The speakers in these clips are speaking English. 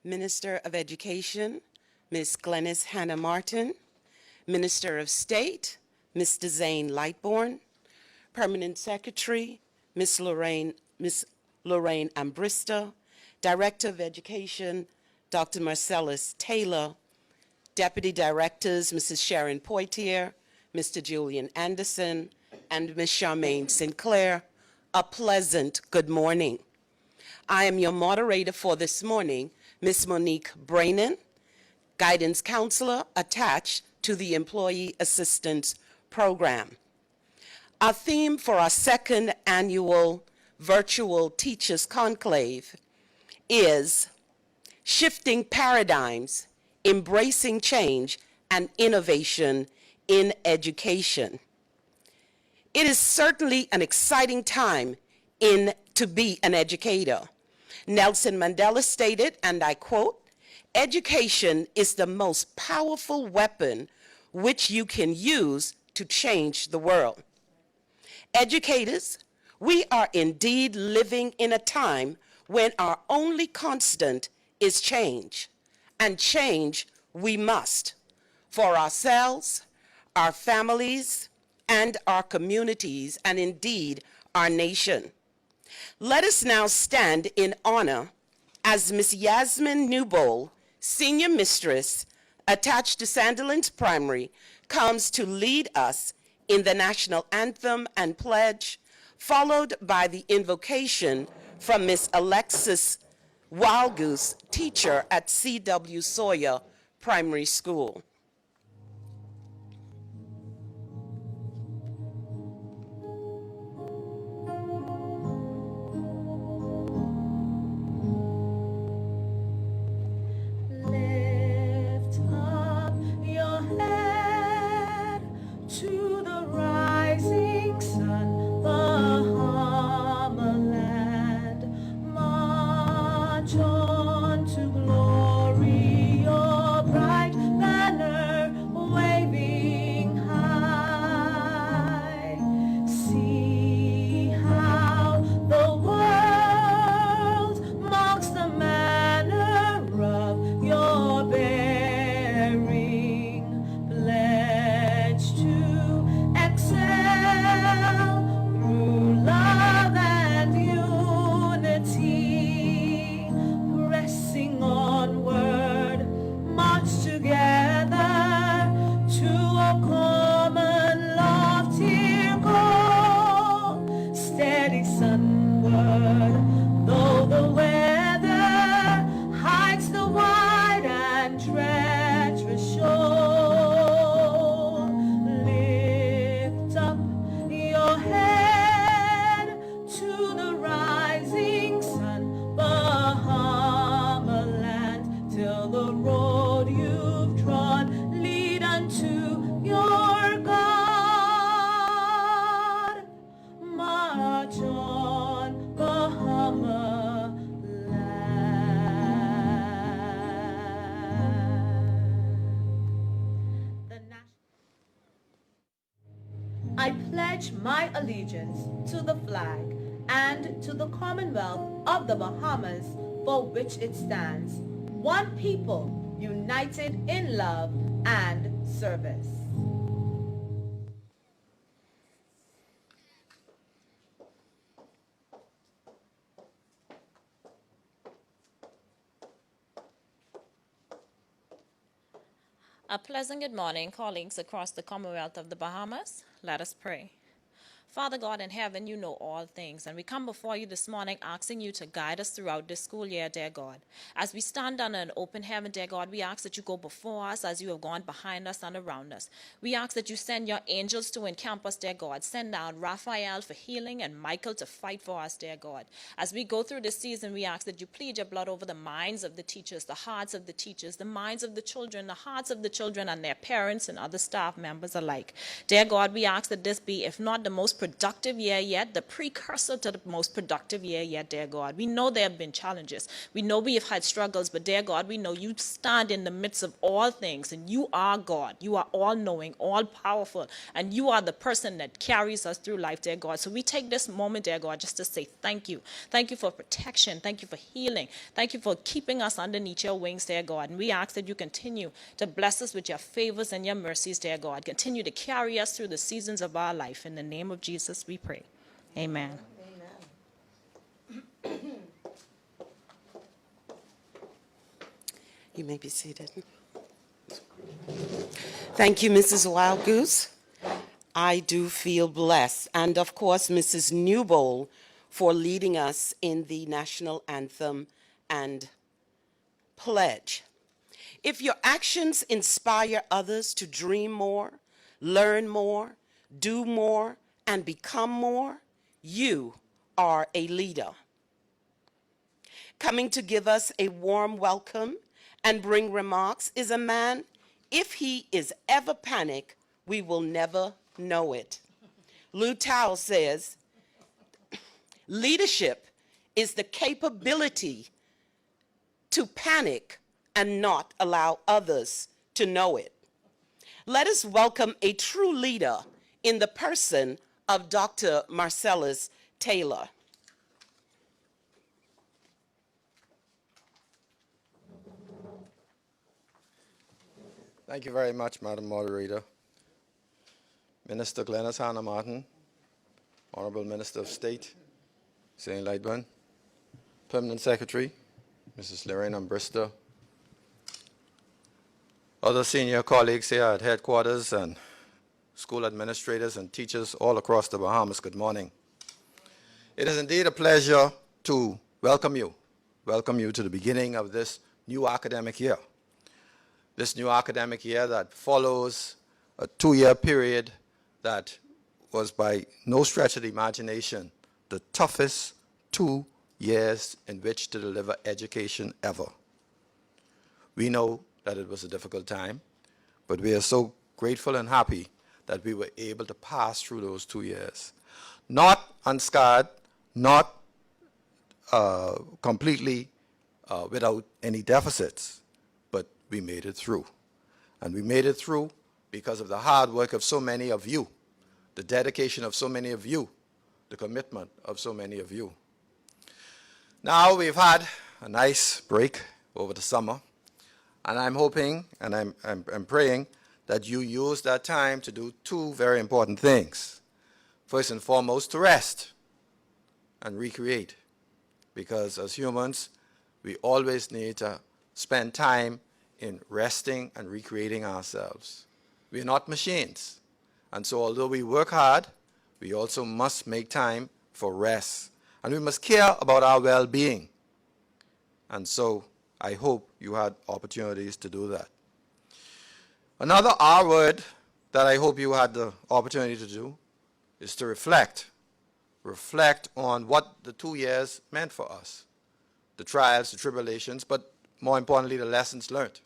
Minister of Education, Ms. Glennis Hannah Martin, Minister of State, Mr. Zane Lightbourne, Permanent Secretary, Ms. Lorraine Ambrista, Director of Education, Dr. Marcellus Taylor, Deputy Directors, Mrs. Sharon Poitier, Mr. Julian Anderson, and Ms. Charmaine Sinclair, a pleasant good morning. I am your moderator for this morning, Ms. Monique Brainin, Guidance Counselor attached to the Employee Assistance Program. Our theme for our second annual virtual Teachers Conclave is Shifting Paradigms, Embracing Change and Innovation in Education. It is certainly an exciting time to be an educator. Nelson Mandela stated, and I quote, "Education is the most powerful weapon which you can use to change the world." Educators, we are indeed living in a time when our only constant is change, and change we must for ourselves, our families, and our communities, and indeed our nation. Let us now stand in honor as Ms. Yasmin Newbold, Senior Mistress attached to Sandilands Primary, comes to lead us in the national anthem and pledge, followed by the invocation from Ms. Alexis Wildgoose, teacher at C.W. Sawyer Primary School. I pledge my allegiance to the flag and to the Commonwealth of the Bahamas, for which it stands, one people, united in love and service. A pleasant good morning, colleagues across the Commonwealth of the Bahamas. Let us pray. Father God in heaven, you know all things, and we come before you this morning asking you to guide us throughout this school year, dear God. As we stand under an open heaven, dear God, we ask that you go before us as you have gone behind us and around us. We ask that you send your angels to encamp us, dear God. Send down Raphael for healing and Michael to fight for us, dear God. As we go through this season, we ask that you plead your blood over the minds of the teachers, the hearts of the teachers, the minds of the children, the hearts of the children and their parents and other staff members alike. Dear God, we ask that this be, if not the most productive year yet, the precursor to the most productive year yet, dear God. We know there have been challenges. We know we have had struggles, but dear God, we know you stand in the midst of all things, and you are God. You are all-knowing, all-powerful, and you are the person that carries us through life, dear God. So we take this moment, dear God, just to say thank you. Thank you for protection. Thank you for healing. Thank you for keeping us underneath your wings, dear God. And we ask that you continue to bless us with your favors and your mercies, dear God. Continue to carry us through the seasons of our life. In the name of Jesus, we pray. Amen. You may be seated. Thank you, Mrs. Wild Goose. I do feel blessed. And of course, Mrs. Newbold for leading us in the national anthem and pledge. If your actions inspire others to dream more, learn more, do more, and become more, you are a leader. Coming to give us a warm welcome and bring remarks is a man, if he is ever panicked, we will never know it. Lou Tao says, leadership is the capability to panic and not allow others to know it. Let us welcome a true leader in the person of Dr. Marcellus Taylor. Thank you very much, Madam Moderator. Minister Glennis Hannah Martin, Honorable Minister of State, St. Lightburn, Permanent Secretary, Mrs. Lorraine Brister, other senior colleagues here at headquarters, and school administrators and teachers all across the Bahamas, good morning. It is indeed a pleasure to welcome you to the beginning of this new academic year. This new academic year that follows a 2-year period that was by no stretch of the imagination the toughest 2 years in which to deliver education ever. We know that it was a difficult time, but we are so grateful and happy that we were able to pass through those 2 years. Not unscarred, not completely without any deficits, but we made it through. And we made it through because of the hard work of so many of you, the dedication of so many of you, the commitment of so many of you. Now we've had a nice break over the summer, and I'm hoping and I'm praying that you use that time to do 2 very important things. First and foremost, to rest and recreate, because as humans, we always need to spend time in resting and recreating ourselves. We are not machines. And so although we work hard, we also must make time for rest. And we must care about our well-being. And so I hope you had opportunities to do that. Another R word that I hope you had the opportunity to do is to reflect. Reflect on what the 2 years meant for us. The trials, the tribulations, but more importantly, the lessons learned.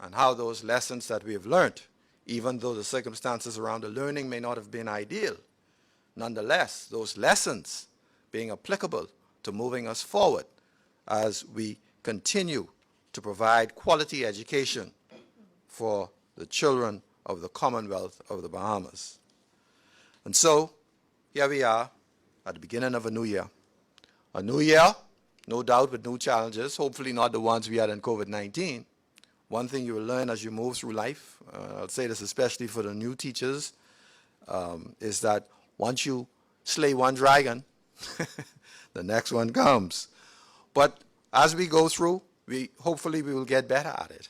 And how those lessons that we have learned, even though the circumstances around the learning may not have been ideal, nonetheless, those lessons being applicable to moving us forward as we continue to provide quality education for the children of the Commonwealth of the Bahamas. And so, here we are at the beginning of a new year. A new year, no doubt, with new challenges, hopefully not the ones we had in COVID-19. One thing you will learn as you move through life, I'll say this especially for the new teachers, is that once you slay one dragon, the next one comes. But as we go through, hopefully we will get better at it.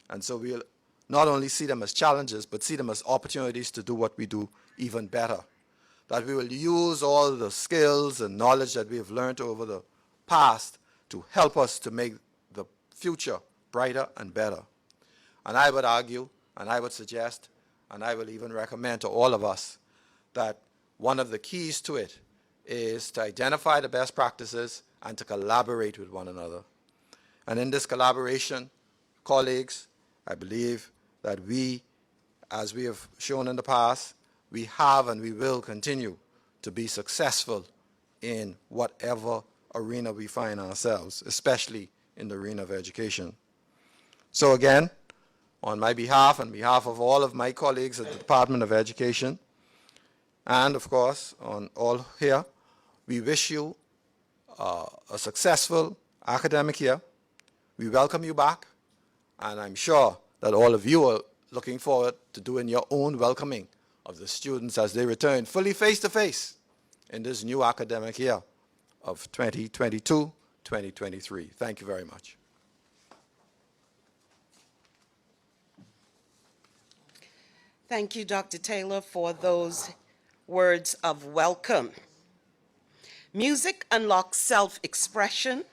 And so we'll not only see them as challenges, but see them as opportunities to do what we do even better. That we will use all the skills and knowledge that we have learned over the past to help us to make the future brighter and better. And I would argue, and I would suggest, and I will even recommend to all of us that one of the keys to it is to identify the best practices and to collaborate with one another. And in this collaboration, colleagues, I believe that we, as we have shown in the past, we have and we will continue to be successful in whatever arena we find ourselves, especially in the arena of education. So again, on my behalf and behalf of all of my colleagues at the Department of Education, and of course on all here, we wish you a successful academic year. We welcome you back, and I'm sure that all of you are looking forward to doing your own welcoming of the students as they return fully face-to-face in this new academic year of 2022-2023. Thank you very much. Thank you, Dr. Taylor, for those words of welcome. Music unlocks self-expression,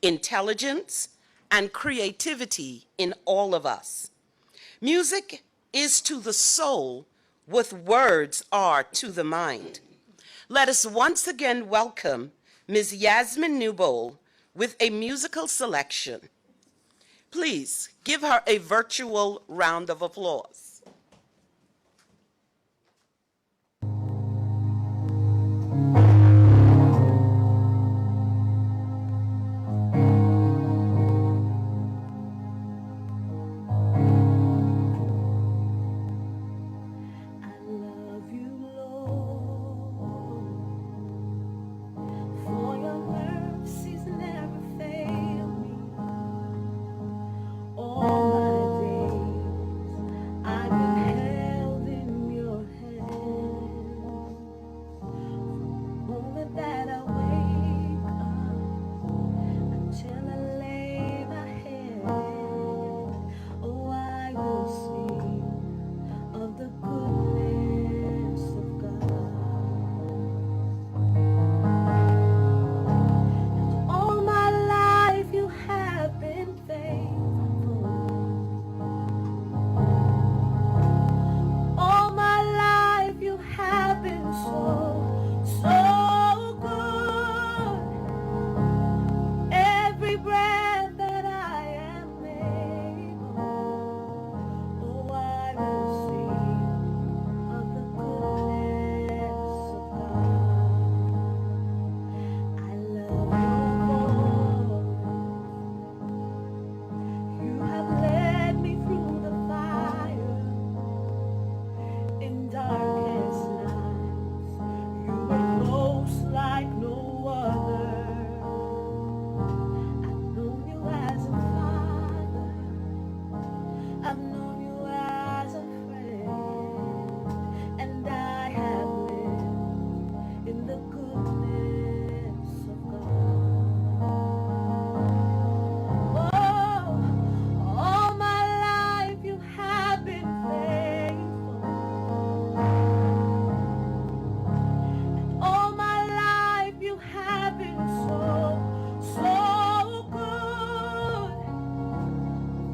intelligence, and creativity in all of us. Music is to the soul what words are to the mind. Let us once again welcome Ms. Yasmin Newbold with a musical selection. Please give her a virtual round of applause.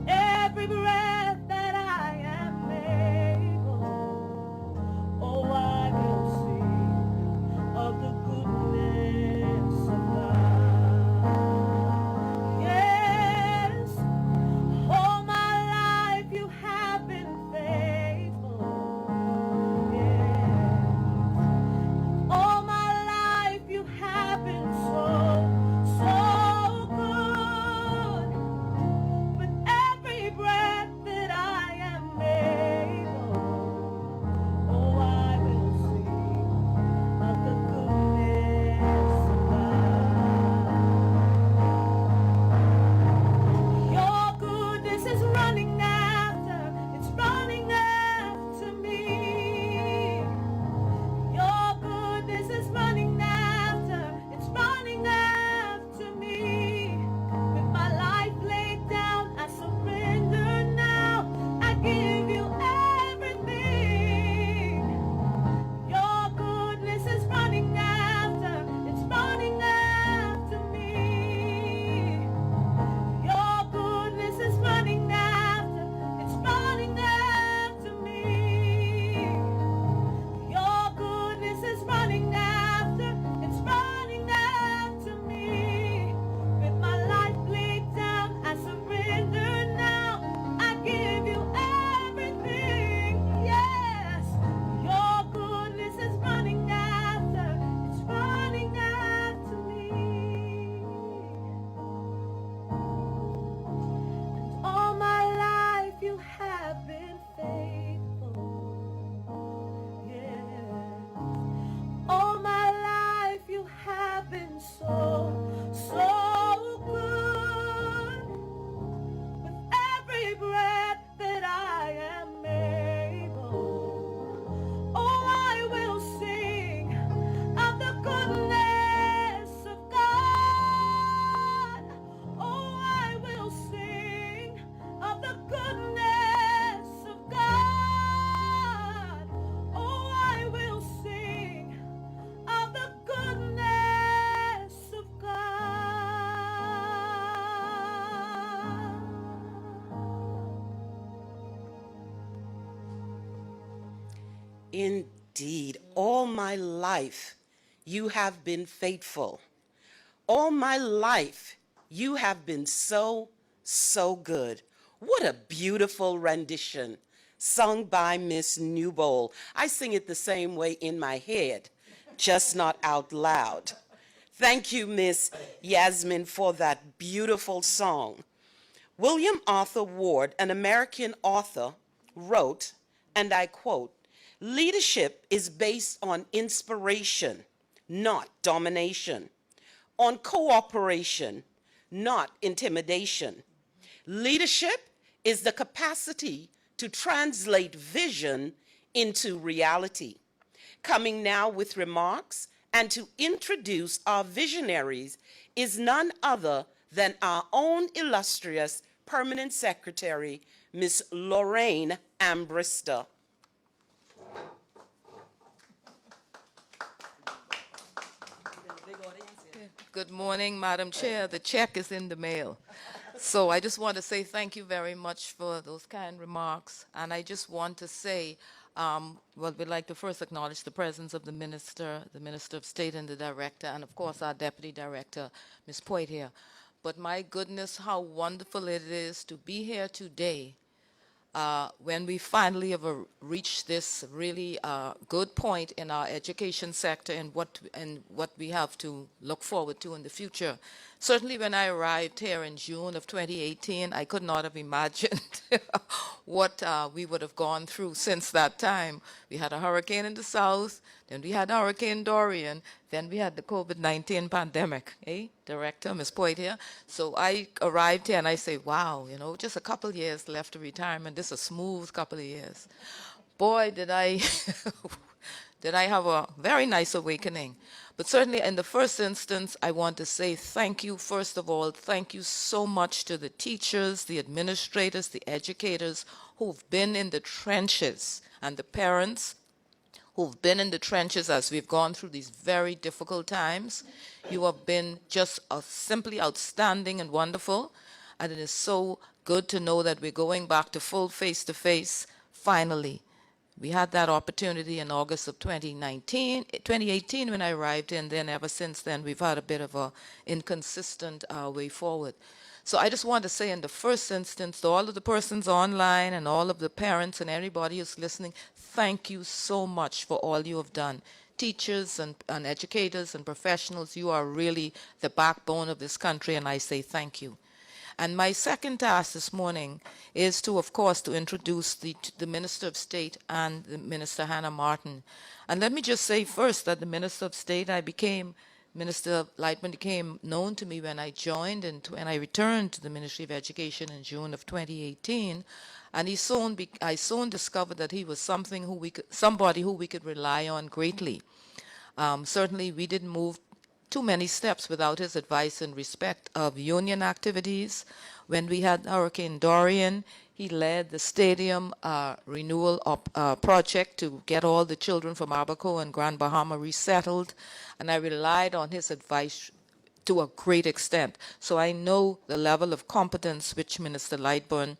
Every breath that Indeed, all my life you have been faithful. All my life you have been so, so good. What a beautiful rendition sung by Miss Newbold. I sing it the same way in my head, just not out loud. Thank you, Miss Yasmin, for that beautiful song. William Arthur Ward, an American author, wrote, and I quote, "Leadership is based on inspiration, not domination, on cooperation, not intimidation. Leadership is the capacity to translate vision into reality." Coming now with remarks and to introduce our visionaries is none other than our own illustrious Permanent Secretary, Ms. Lorraine Ambrister. Good morning, Madam Chair. The check is in the mail. So I just want to say thank you very much for those kind remarks. And I just want to say, well, we'd like to first acknowledge the presence of the Minister of State and the Director, and of course our Deputy Director, Ms. Poitier. But my goodness, how wonderful it is to be here today when we finally have reached this really good point in our education sector and what we have to look forward to in the future. Certainly when I arrived here in June of 2018, I could not have imagined what we would have gone through since that time. We had a hurricane in the south, then we had Hurricane Dorian, then we had the COVID-19 pandemic, Director, Ms. Poitier. So I arrived here and I say, wow, you know, just a couple years left to retirement. This is a smooth couple of years. Boy, did I did I have a very nice awakening. But certainly in the first instance, I want to say thank you, first of all, thank you so much to the teachers, the administrators, the educators who've been in the trenches, and the parents who've been in the trenches as we've gone through these very difficult times. You have been just simply outstanding and wonderful, and it is so good to know that we're going back to full face-to-face finally. We had that opportunity in August of 2018 when I arrived, and then ever since then we've had a bit of a inconsistent way forward. So I just want to say in the first instance to all of the persons online and all of the parents and everybody who's listening, thank you so much for all you have done. Teachers and educators and professionals, you are really the backbone of this country, and I say thank you. And my second task this morning is to, of course, to introduce the Minister of State and the Minister Hannah Martin. And let me just say first that the Minister of State, Minister Lightman became known to me when I joined and when I returned to the Ministry of Education in June of 2018. And I soon discovered that he was somebody who we could rely on greatly. Certainly, we didn't move too many steps without his advice in respect of union activities. When we had Hurricane Dorian, he led the stadium renewal project to get all the children from Abaco and Grand Bahama resettled, and I relied on his advice to a great extent. So I know the level of competence which Minister Lightburn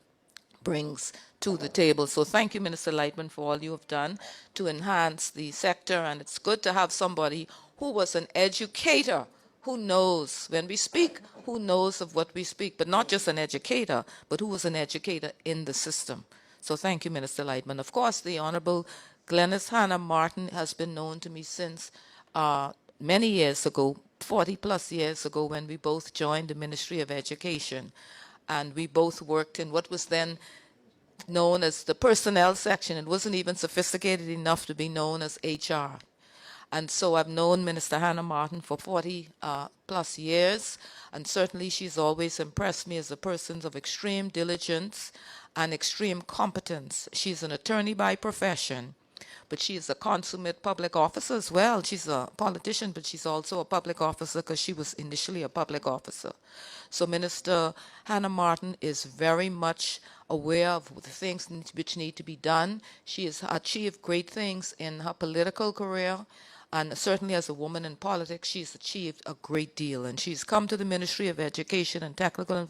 brings to the table. So thank you, Minister Lightman, for all you have done to enhance the sector, and it's good to have somebody who was an educator, who knows when we speak, who knows of what we speak, but not just an educator, but who was an educator in the system. So thank you, Minister Lightman. Of course, the Honorable Glenys Hannah Martin has been known to me since many years ago, 40 plus years ago, when we both joined the Ministry of Education. And we both worked in what was then known as the personnel section. It wasn't even sophisticated enough to be known as HR. And so I've known Minister Hannah Martin for 40 plus years, and certainly she's always impressed me as a person of extreme diligence and extreme competence. She's an attorney by profession, but she is a consummate public officer as well. She's a politician, but she's also a public officer because she was initially a public officer. So Minister Hannah Martin is very much aware of the things which need to be done. She has achieved great things in her political career, and certainly as a woman in politics, she's achieved a great deal. And she's come to the Ministry of Education and Technical and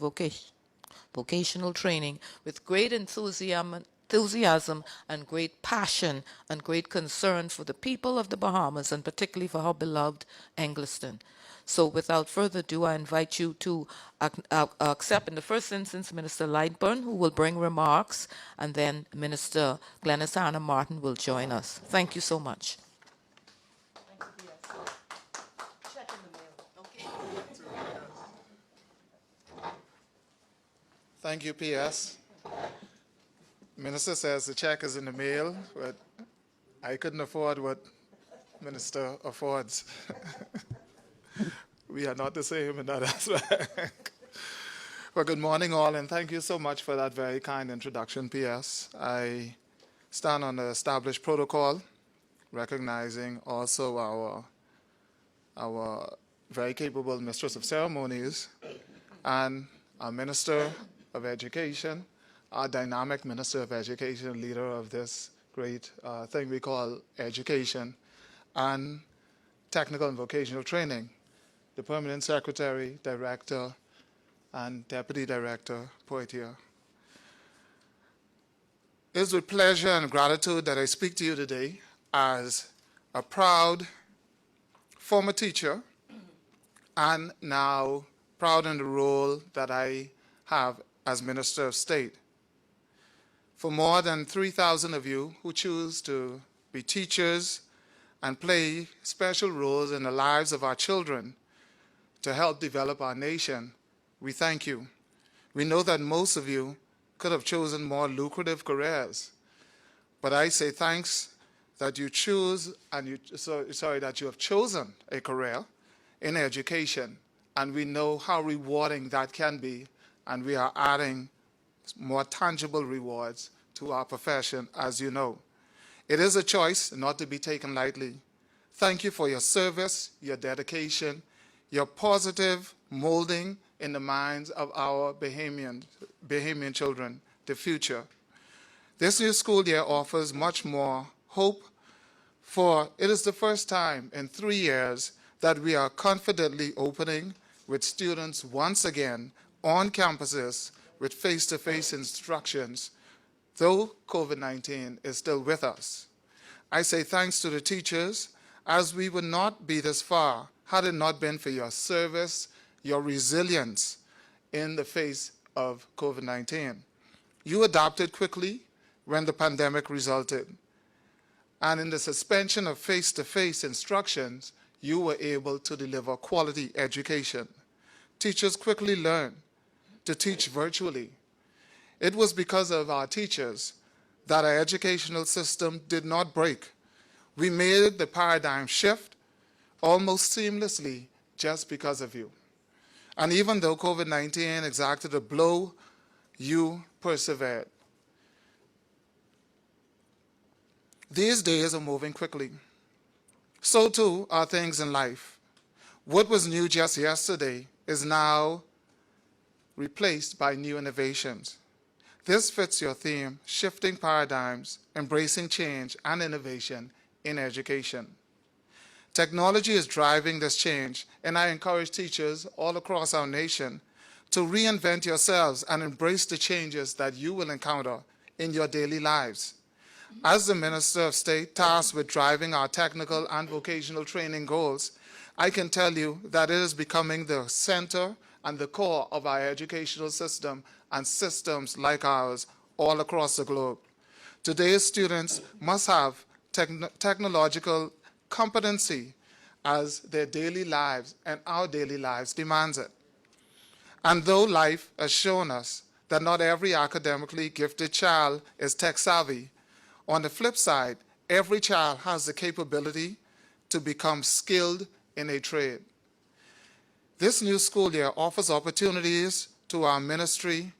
Vocational Training with great enthusiasm enthusiasm and great passion and great concern for the people of the Bahamas, and particularly for our beloved Engliston. So without further ado, I invite you to accept in the first instance Minister Lightburn, who will bring remarks, and then Minister Glenys Anna Martin will join us. Thank you so much. Thank you, PS. Minister says the check is in the mail, but I couldn't afford what Minister affords. We are not the same in that aspect. Well, good morning, all, and thank you so much for that very kind introduction, PS. I stand on the established protocol, recognizing also our very capable Mistress of Ceremonies and our Minister of Education, our dynamic Minister of Education, leader of this great thing we call education, and technical and vocational training, the Permanent Secretary, Director, and Deputy Director Poitier. It is with pleasure and gratitude that I speak to you today as a proud former teacher and now proud in the role that I have as Minister of State. For more than 3,000 of you who choose to be teachers and play special roles in the lives of our children to help develop our nation, we thank you. We know that most of you could have chosen more lucrative careers, but I say thanks that you choose and that you have chosen a career in education, and we know how rewarding that can be, and we are adding more tangible rewards to our profession, as you know. It is a choice not to be taken lightly. Thank you for your service, your dedication, your positive molding in the minds of our Bahamian children, the future. This new school year offers much more hope, for it is the first time in 3 years that we are confidently opening with students once again on campuses with face-to-face instructions, though COVID-19 is still with us. I say thanks to the teachers, as we would not be this far had it not been for your service, your resilience in the face of COVID-19. You adapted quickly when the pandemic resulted, and in the suspension of face-to-face instructions, you were able to deliver quality education. Teachers quickly learned to teach virtually. It was because of our teachers that our educational system did not break. We made the paradigm shift almost seamlessly just because of you. And even though COVID-19 exacted a blow, you persevered. These days are moving quickly. So too are things in life. What was new just yesterday is now replaced by new innovations. This fits your theme, shifting paradigms, embracing change and innovation in education. Technology is driving this change, and I encourage teachers all across our nation to reinvent yourselves and embrace the changes that you will encounter in your daily lives. As the Minister of State tasked with driving our technical and vocational training goals, I can tell you that it is becoming the center and the core of our educational system and systems like ours all across the globe. Today's students must have technological competency as their daily lives and our daily lives demands it. And though life has shown us that not every academically gifted child is tech savvy, on the flip side, every child has the capability to become skilled in a trade. This new school year offers opportunities to our ministry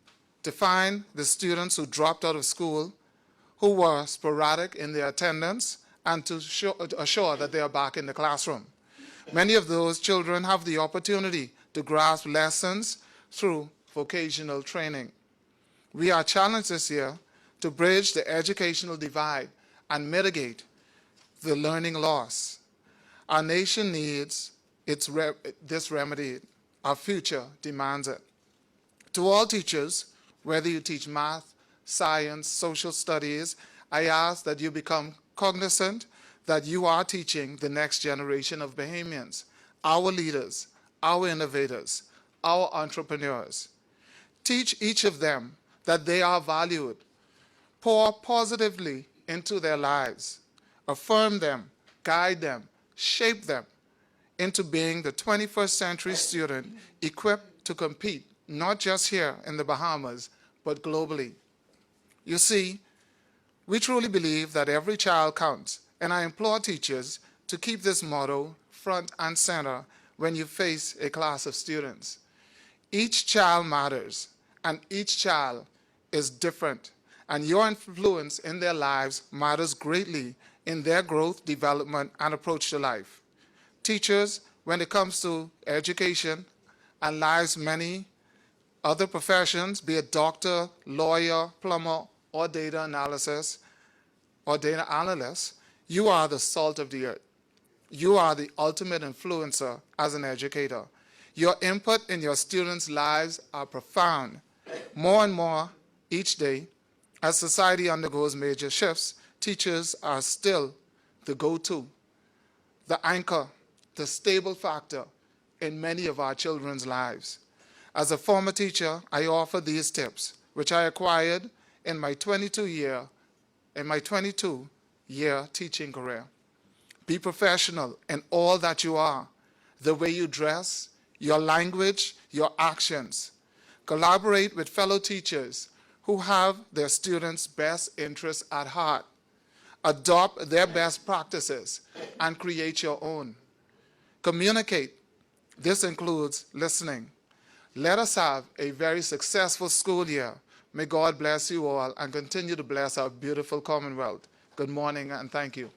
to find the students who dropped out of school, who were sporadic in their attendance, and to assure that they are back in the classroom. Many of those children have the opportunity to grasp lessons through vocational training. We are challenged this year to bridge the educational divide and mitigate the learning loss. Our nation needs this remedy. Our future demands it. To all teachers, whether you teach math, science, social studies, I ask that you become cognizant that you are teaching the next generation of Bahamians, our leaders, our innovators, our entrepreneurs. Teach each of them that they are valued. Pour positively into their lives. Affirm them, guide them, shape them into being the 21st century student equipped to compete, not just here in the Bahamas, but globally. You see, we truly believe that every child counts, and I implore teachers to keep this motto front and center when you face a class of students. Each child matters, and each child is different, and your influence in their lives matters greatly in their growth, development, and approach to life. Teachers, when it comes to education and lives many other professions, be it doctor, lawyer, plumber, or data analysis, or data analyst, you are the salt of the earth. You are the ultimate influencer as an educator. Your input in your students' lives are profound. More and more each day, as society undergoes major shifts, teachers are still the go-to, the anchor, the stable factor in many of our children's lives. As a former teacher, I offer these tips, which I acquired in my 22-year teaching career. Be professional in all that you are, the way you dress, your language, your actions. Collaborate with fellow teachers who have their students' best interests at heart. Adopt their best practices and create your own. Communicate. This includes listening. Let us have a very successful school year. May God bless you all and continue to bless our beautiful Commonwealth. Good morning and thank you.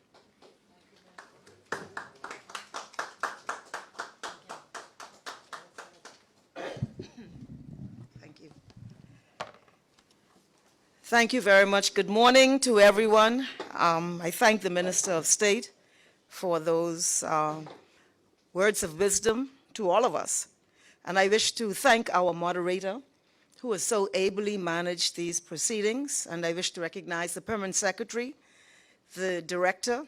Thank you. Thank you very much. Good morning to everyone. I thank the Minister of State for those words of wisdom to all of us. And I wish to thank our moderator, who has so ably managed these proceedings. And I wish to recognize the Permanent Secretary, the Director,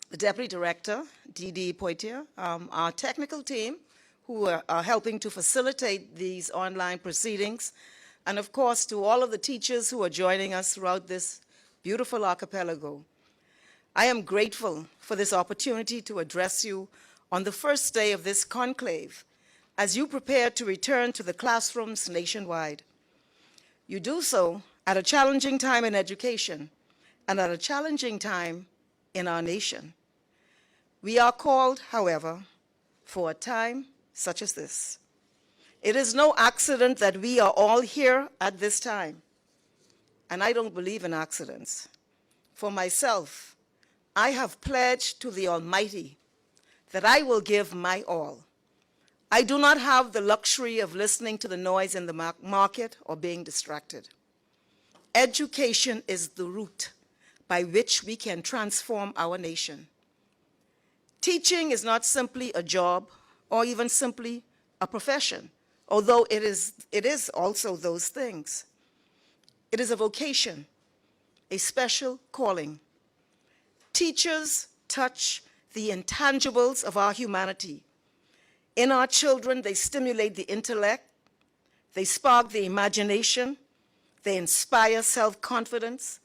the Deputy Director, D.D. Poitier, our technical team, who are helping to facilitate these online proceedings, and of course to all of the teachers who are joining us throughout this beautiful archipelago. I am grateful for this opportunity to address you on the first day of this conclave as you prepare to return to the classrooms nationwide. You do so at a challenging time in education and at a challenging time in our nation. We are called, however, for a time such as this. It is no accident that we are all here at this time, and I don't believe in accidents. For myself, I have pledged to the Almighty that I will give my all. I do not have the luxury of listening to the noise in the market or being distracted. Education is the route by which we can transform our nation. Teaching is not simply a job or even simply a profession, although it is also those things. It is a vocation, a special calling. Teachers touch the intangibles of our humanity. In our children, they stimulate the intellect, they spark the imagination, they inspire self-confidence,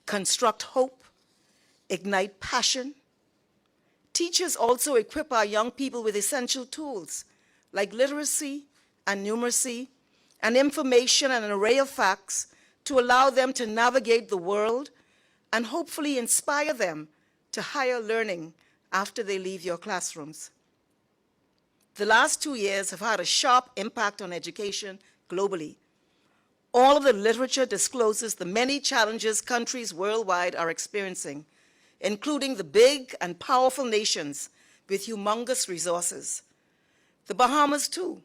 construct hope, ignite passion. Teachers also equip our young people with essential tools like literacy and numeracy and information and an array of facts to allow them to navigate the world and hopefully inspire them to higher learning after they leave your classrooms. The last 2 years have had a sharp impact on education globally. All of the literature discloses the many challenges countries worldwide are experiencing, including the big and powerful nations with humongous resources. The Bahamas, too,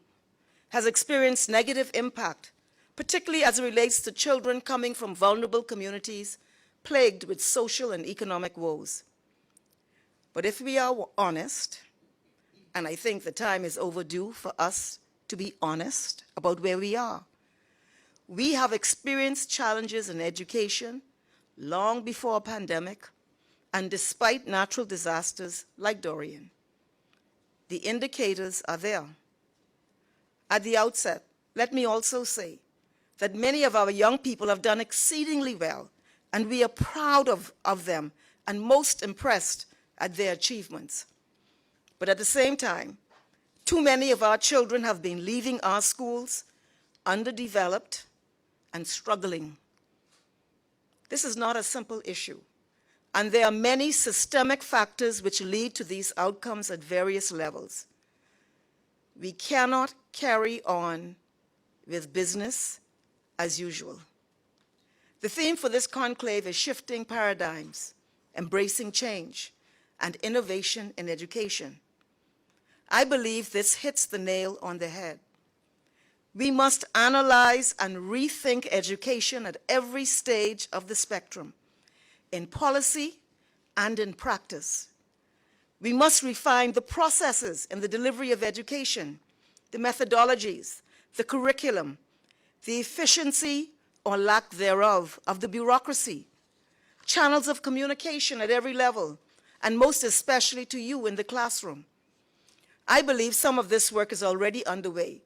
has experienced negative impact, particularly as it relates to children coming from vulnerable communities plagued with social and economic woes. But if we are honest, and I think the time is overdue for us to be honest about where we are, We have experienced challenges in education long before a pandemic and despite natural disasters like Dorian. The indicators are there. At the outset, let me also say that many of our young people have done exceedingly well, and we are proud of them and most impressed at their achievements. But at the same time, too many of our children have been leaving our schools underdeveloped and struggling. This is not a simple issue, and there are many systemic factors which lead to these outcomes at various levels. We cannot carry on with business as usual. The theme for this conclave is shifting paradigms, embracing change, and innovation in education. I believe this hits the nail on the head. We must analyze and rethink education at every stage of the spectrum, in policy and in practice. We must refine the processes in the delivery of education, the methodologies, the curriculum, the efficiency or lack thereof of the bureaucracy, channels of communication at every level, and most especially to you in the classroom. I believe some of this work is already underway,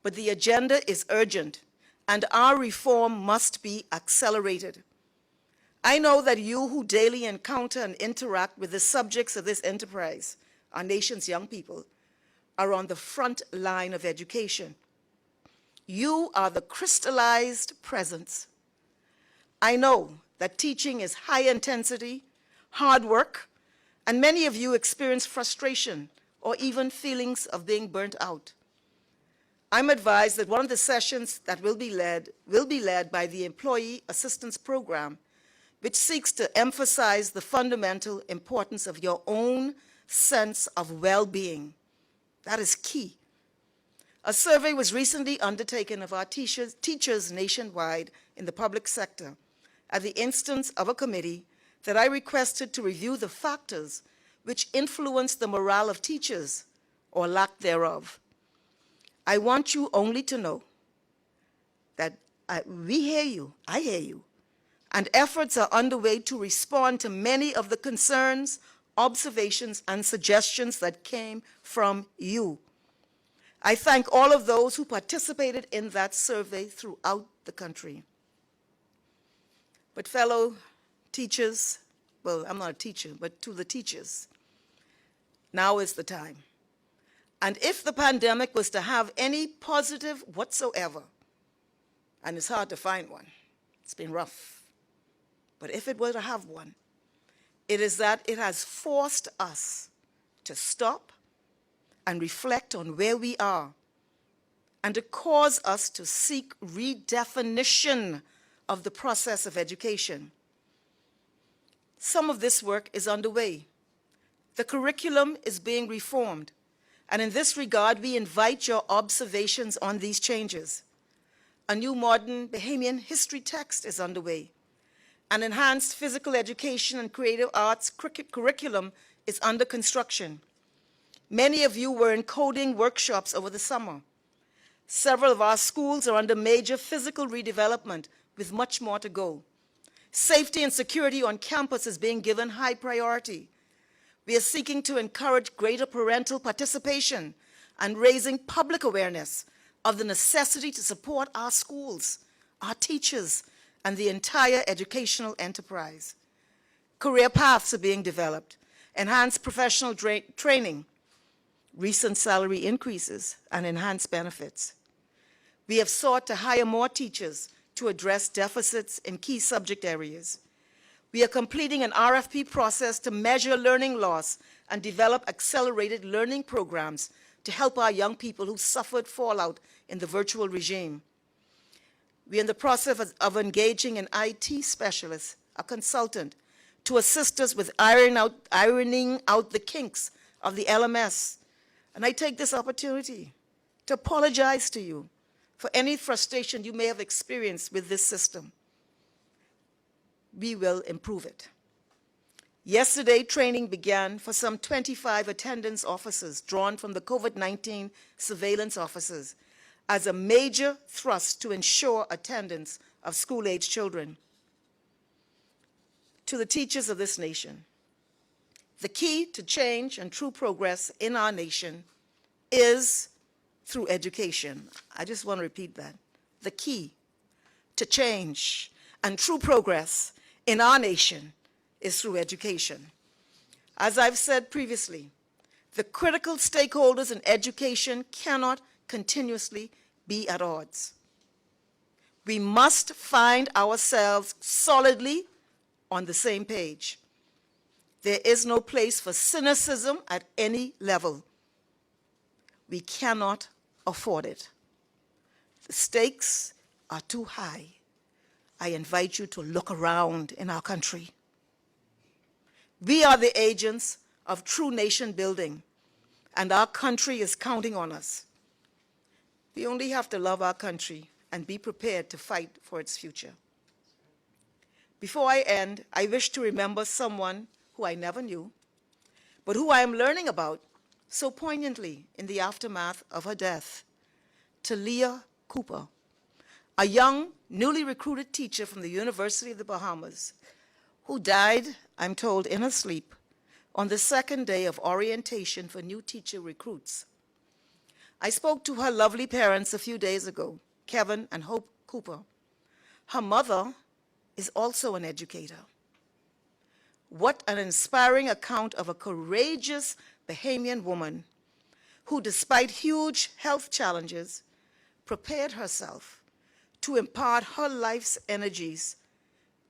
but the agenda is urgent, and our reform must be accelerated. I know that you who daily encounter and interact with the subjects of this enterprise, our nation's young people, are on the front line of education. You are the crystallized presence. I know that teaching is high intensity, hard work, and many of you experience frustration or even feelings of being burnt out. I'm advised that one of the sessions that will be led by the Employee Assistance Program, which seeks to emphasize the fundamental importance of your own sense of well-being. That is key. A survey was recently undertaken of our teachers nationwide in the public sector at the instance of a committee that I requested to review the factors which influence the morale of teachers or lack thereof. I want you only to know that we hear you, I hear you, and efforts are underway to respond to many of the concerns, observations, and suggestions that came from you. I thank all of those who participated in that survey throughout the country. But fellow teachers, well, I'm not a teacher, but to the teachers, now is the time. And if the pandemic was to have any positive whatsoever, and it's hard to find one, it's been rough, but if it were to have one, it is that it has forced us to stop and reflect on where we are, and to cause us to seek redefinition of the process of education. Some of this work is underway. The curriculum is being reformed, and in this regard, we invite your observations on these changes. A new modern Bahamian history text is underway. An enhanced physical education and creative arts curriculum is under construction. Many of you were in coding workshops over the summer. Several of our schools are under major physical redevelopment with much more to go. Safety and security on campus is being given high priority. We are seeking to encourage greater parental participation and raising public awareness of the necessity to support our schools, our teachers, and the entire educational enterprise. Career paths are being developed, enhanced professional training, recent salary increases, and enhanced benefits. We have sought to hire more teachers to address deficits in key subject areas. We are completing an RFP process to measure learning loss and develop accelerated learning programs to help our young people who suffered fallout in the virtual regime. We are in the process of engaging an IT specialist, a consultant, to assist us with ironing out the kinks of the LMS. And I take this opportunity to apologize to you for any frustration you may have experienced with this system. We will improve it. Yesterday, training began for some 25 attendance officers drawn from the COVID-19 surveillance officers, as a major thrust to ensure attendance of school-age children. To the teachers of this nation, the key to change and true progress in our nation is through education. I just want to repeat that. The key to change and true progress in our nation is through education. As I've said previously, the critical stakeholders in education cannot continuously be at odds. We must find ourselves solidly on the same page. There is no place for cynicism at any level. We cannot afford it. The stakes are too high. I invite you to look around in our country. We are the agents of true nation building, and our country is counting on us. We only have to love our country and be prepared to fight for its future. Before I end, I wish to remember someone who I never knew, but who I am learning about so poignantly in the aftermath of her death, Talia Cooper, a young, newly recruited teacher from the University of the Bahamas, who died, I'm told, in her sleep on the second day of orientation for new teacher recruits. I spoke to her lovely parents a few days ago, Kevin and Hope Cooper. Her mother is also an educator. What an inspiring account of a courageous Bahamian woman who, despite huge health challenges, prepared herself to impart her life's energies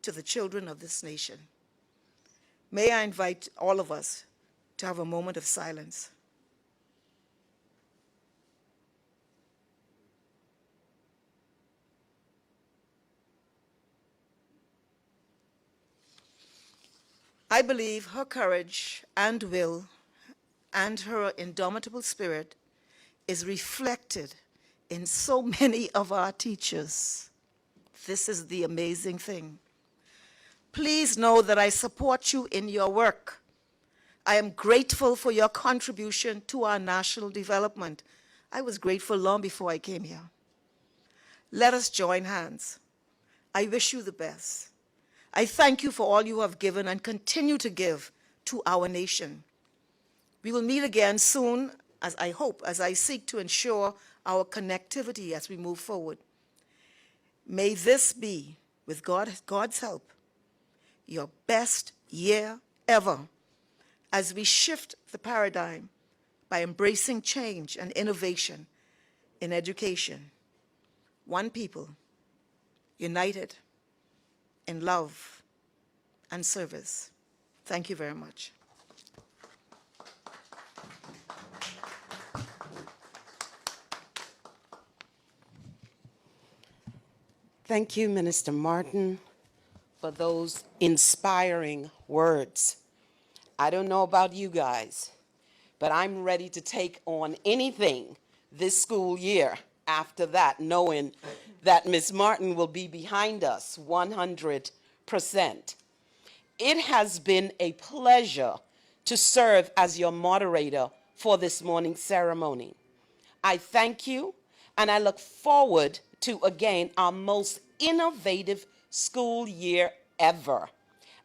to the children of this nation. May I invite all of us to have a moment of silence. I believe her courage and will and her indomitable spirit is reflected in so many of our teachers. This is the amazing thing. Please know that I support you in your work. I am grateful for your contribution to our national development. I was grateful long before I came here. Let us join hands. I wish you the best. I thank you for all you have given and continue to give to our nation. We will meet again soon, as I hope, as I seek to ensure our connectivity as we move forward. May this be, with God's help, your best year ever as we shift the paradigm by embracing change and innovation in education. One people, united in love and service. Thank you very much. Thank you, Minister Martin, for those inspiring words. I don't know about you guys, but I'm ready to take on anything this school year after that, knowing that Ms. Martin will be behind us 100%. It has been a pleasure to serve as your moderator for this morning's ceremony. I thank you, and I look forward to, again, our most innovative school year ever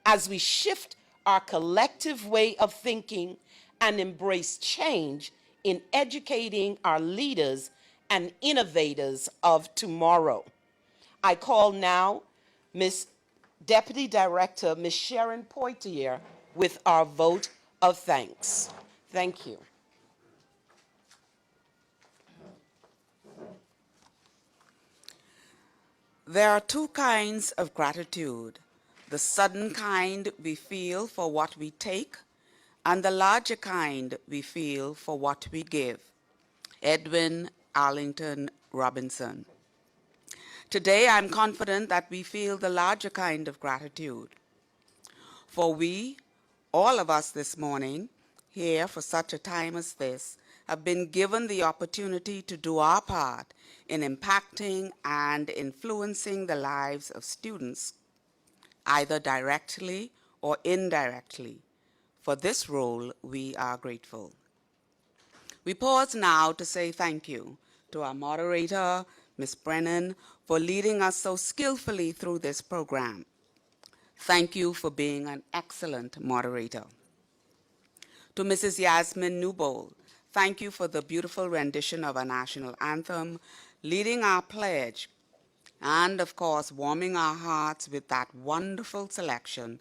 as we shift our collective way of thinking and embrace change in educating our leaders and innovators of tomorrow. I call now Ms. Deputy Director, Ms. Sharon Poitier, with our vote of thanks. Thank you. There are two kinds of gratitude: the sudden kind we feel for what we take, and the larger kind we feel for what we give. Edwin Arlington Robinson. Today, I'm confident that we feel the larger kind of gratitude. For we, all of us this morning, here for such a time as this, have been given the opportunity to do our part in impacting and influencing the lives of students, either directly or indirectly. For this role, we are grateful. We pause now to say thank you to our moderator, Ms. Brennan, for leading us so skillfully through this program. Thank you for being an excellent moderator. To Mrs. Yasmin Newbold, thank you for the beautiful rendition of our national anthem, leading our pledge, and of course, warming our hearts with that wonderful selection,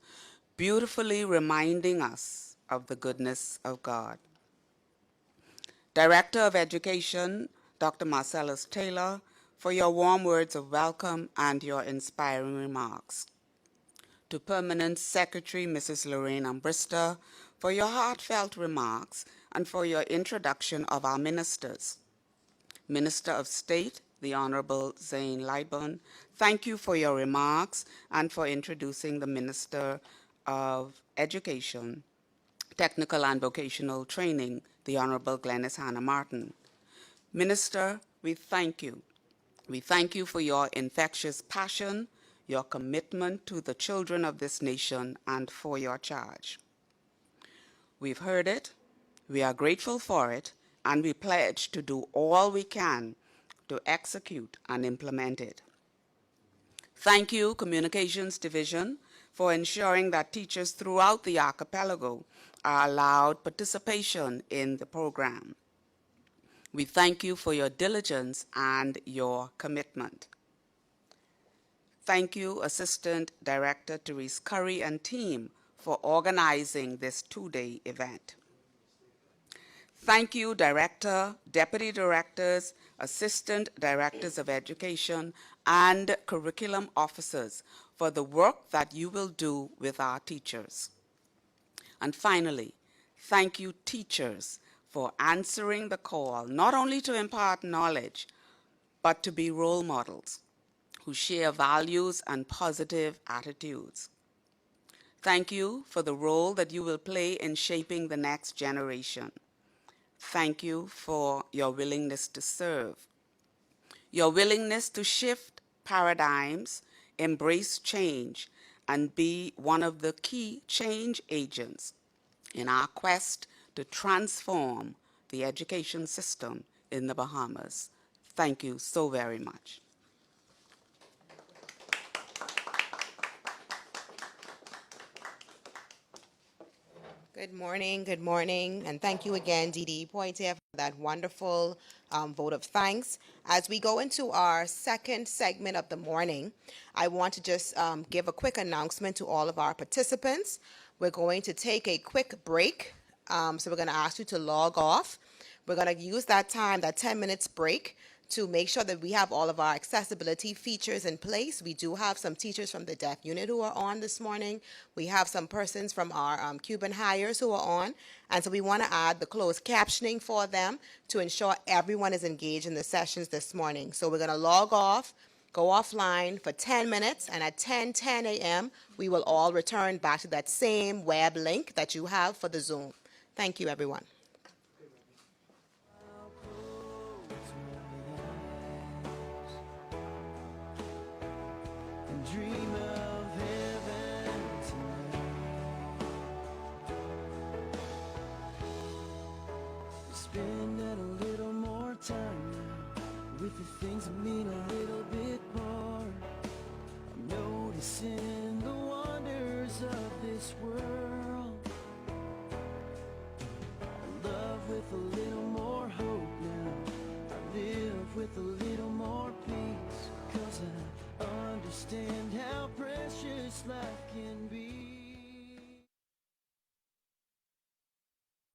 beautifully reminding us of the goodness of God. Director of Education, Dr. Marcellus Taylor, for your warm words of welcome and your inspiring remarks. To Permanent Secretary, Mrs. Lorraine Ambrister, for your heartfelt remarks and for your introduction of our ministers. Minister of State, the Honorable Zane Lightburn, thank you for your remarks and for introducing the Minister of Education, Technical and Vocational Training, the Honorable Glenys Hannah Martin. Minister, we thank you. We thank you for your infectious passion, your commitment to the children of this nation, and for your charge. We've heard it, we are grateful for it, and we pledge to do all we can to execute and implement it. Thank you, Communications Division, for ensuring that teachers throughout the archipelago are allowed participation in the program. We thank you for your diligence and your commitment. Thank you, Assistant Director Therese Curry and team, for organizing this two-day event. Thank you, Director, Deputy Directors, Assistant Directors of Education, and Curriculum Officers for the work that you will do with our teachers. And finally, thank you, teachers, for answering the call, not only to impart knowledge, but to be role models who share values and positive attitudes. Thank you for the role that you will play in shaping the next generation. Thank you for your willingness to serve, your willingness to shift paradigms, embrace change, and be one of the key change agents in our quest to transform the education system in the Bahamas. Thank you so very much. Good morning, and thank you again, Dee Dee Poitier, for that wonderful vote of thanks. As we go into our second segment of the morning, I want to just give a quick announcement to all of our participants. We're going to take a quick break, so we're going to ask you to log off. We're going to use that time, that 10 minutes break, to make sure that we have all of our accessibility features in place. We do have some teachers from the deaf unit who are on this morning. We have some persons from our Cuban hires who are on. And so we want to add the closed captioning for them to ensure everyone is engaged in the sessions this morning. So we're going to log off, go offline for 10 minutes, and at 10 a.m., we will all return back to that same web link that you have for the Zoom. Thank you, everyone. Dream of heaven tonight. Spending a little more time now with the things that mean a little bit more. I'm noticing the wonders of this world. Love with a little more